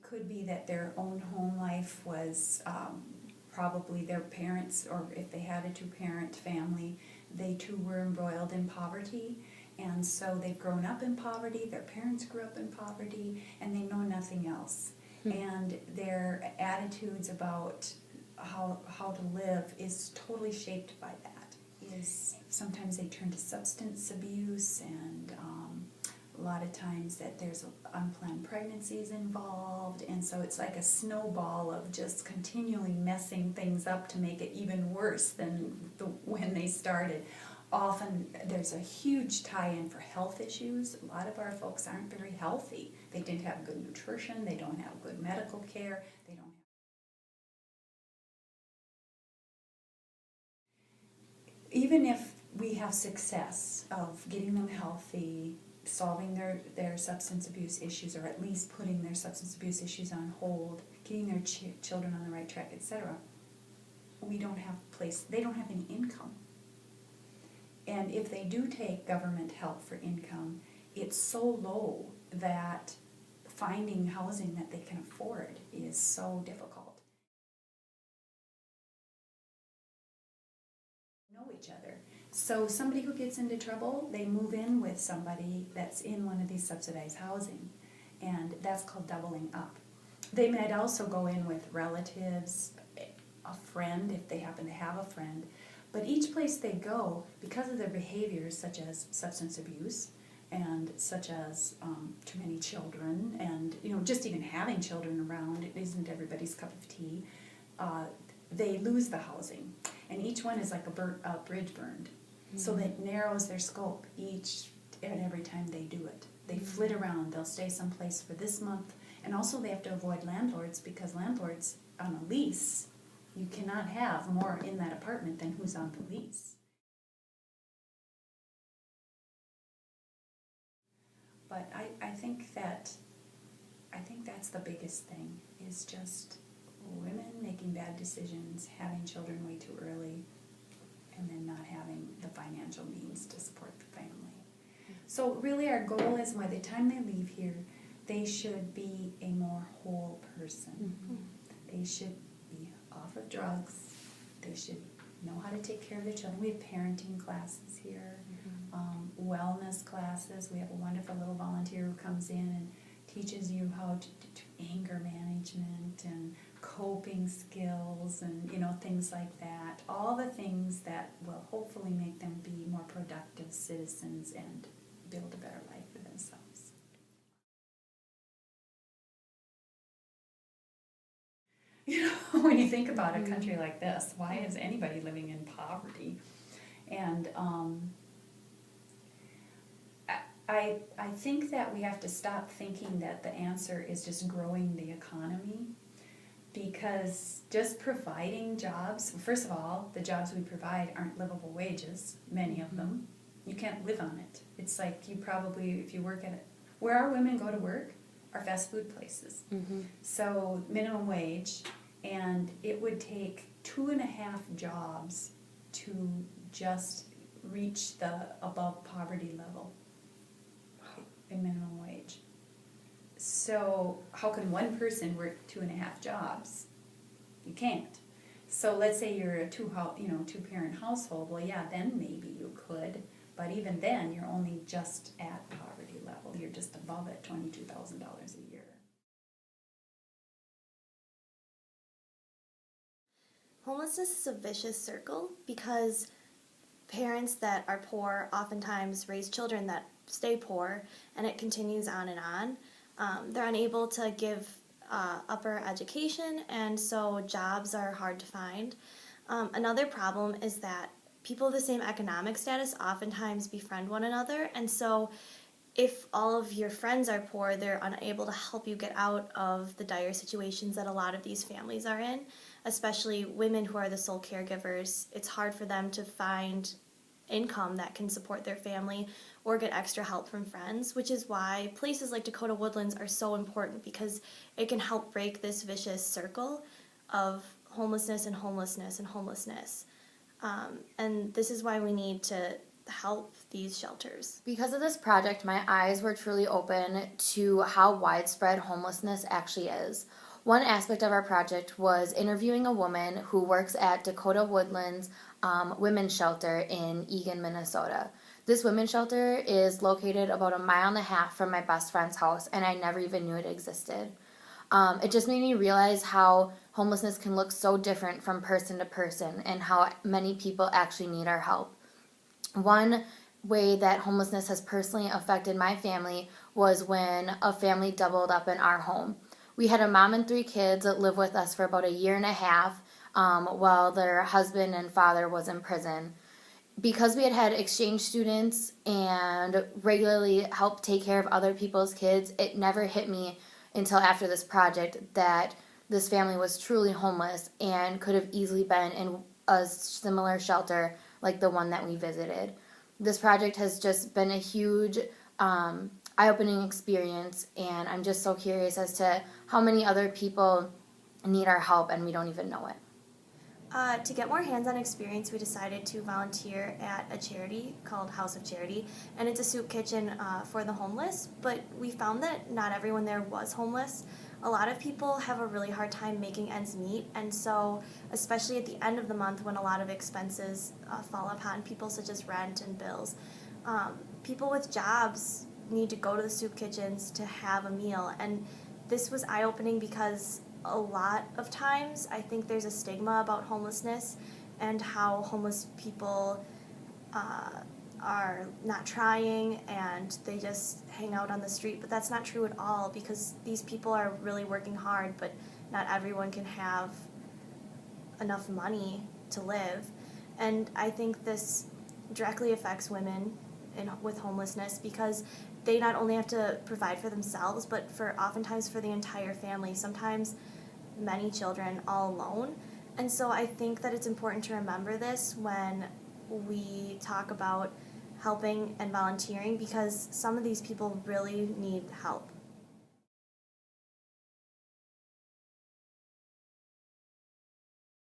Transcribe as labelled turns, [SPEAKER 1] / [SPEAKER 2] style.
[SPEAKER 1] could be that their own home life was probably their parents, or if they had a two-parent family, they too were embroiled in poverty. And so they've grown up in poverty, their parents grew up in poverty, and they know nothing else. And their attitudes about how to live is totally shaped by that. Is sometimes they turn to substance abuse, and a lot of times that there's unplanned pregnancies involved, and so it's like a snowball of just continually messing things up to make it even worse than when they started. Often there's a huge tie-in for health issues. A lot of our folks aren't very healthy. They didn't have good nutrition, they don't have good medical care, they don't have... Even if we have success of getting them healthy, solving their substance abuse issues, or at least putting their substance abuse issues on hold, getting their children on the right track, etc., they don't have any income. And if they do take government help for income, it's so low that finding housing that they can afford is so difficult. Know each other. So somebody who gets into trouble, they move in with somebody that's in one of these subsidized housing, and that's called doubling up. They might also go in with relatives, a friend if they happen to have a friend, but each place they go, because of their behaviors such as substance abuse and such as too many children, and just even having children around, it isn't everybody's cup of tea, they lose the housing. And each one is like a bridge burned. Mm-hmm. So that narrows their scope each and every time they do it. They flit around. They'll stay someplace for this month. And also they have to avoid landlords, because landlords on a lease, you cannot have more in that apartment than who's on the lease. But I think that's the biggest thing, is just women making bad decisions, having children way too early, and then not having the financial means to support the family. So really our goal is, by the time they leave here, they should be a more whole person. Mm-hmm. They should be off of drugs. They should know how to take care of their children. We have parenting classes here, wellness classes. We have a wonderful little volunteer who comes in and teaches you how to do anger management and coping skills and things like that. All the things that will hopefully make them be more productive citizens and build a better life for themselves. When you think about a country like this, why is anybody living in poverty? And I think that we have to stop thinking that the answer is just growing the economy, because just providing jobs, first of all, the jobs we provide aren't livable wages, many of them. You can't live on it. It's like you probably, if you work at it, where our women go to work are fast food places. Mm-hmm. So minimum wage, and it would take 2.5 jobs to just reach the above poverty level in minimum wage. So how can one person work 2.5 jobs? You can't. So let's say you're a two-parent household. Well, yeah, then maybe you could, but even then, you're only just at poverty level. You're just above it, $22,000 a year.
[SPEAKER 2] Homelessness is a vicious circle, because parents that are poor oftentimes raise children that stay poor, and it continues on and on. They're unable to give upper education, and so jobs are hard to find. Another problem is that people of the same economic status oftentimes befriend one another, and so if all of your friends are poor, they're unable to help you get out of the dire situations that a lot of these families are in, especially women who are the sole caregivers. It's hard for them to find income that can support their family or get extra help from friends, which is why places like Dakota Woodlands are so important, because it can help break this vicious circle of homelessness and homelessness and homelessness. And this is why we need to help these shelters.
[SPEAKER 3] Because of this project, my eyes were truly open to how widespread homelessness actually is. One aspect of our project was interviewing a woman who works at Dakota Woodlands Women's Shelter in Eagan, Minnesota. This women's shelter is located about 1.5 miles from my best friend's house, and I never even knew it existed. It just made me realize how homelessness can look so different from person to person and how many people actually need our help. One way that homelessness has personally affected my family was when a family doubled up in our home. We had a mom and 3 kids that lived with us for about 1.5 years while their husband and father was in prison. Because we had had exchange students and regularly helped take care of other people's kids, it never hit me until after this project that this family was truly homeless and could have easily been in a similar shelter like the one that we visited. This project has just been a huge eye-opening experience, and I'm just so curious as to how many other people need our help and we don't even know it.
[SPEAKER 2] To get more hands-on experience, we decided to volunteer at a charity called House of Charity, and it's a soup kitchen for the homeless, but we found that not everyone there was homeless. A lot of people have a really hard time making ends meet, and so especially at the end of the month when a lot of expenses fall upon people such as rent and bills, people with jobs need to go to the soup kitchens to have a meal, and this was eye-opening because a lot of times I think there's a stigma about homelessness and how homeless people are not trying and they just hang out on the street, but that's not true at all because these people are really working hard, but not everyone can have enough money to live. And I think this directly affects women with homelessness because they not only have to provide for themselves, but oftentimes for the entire family, sometimes many children all alone. And so I think that it's important to remember this when we talk about helping and volunteering because some of these people really need help.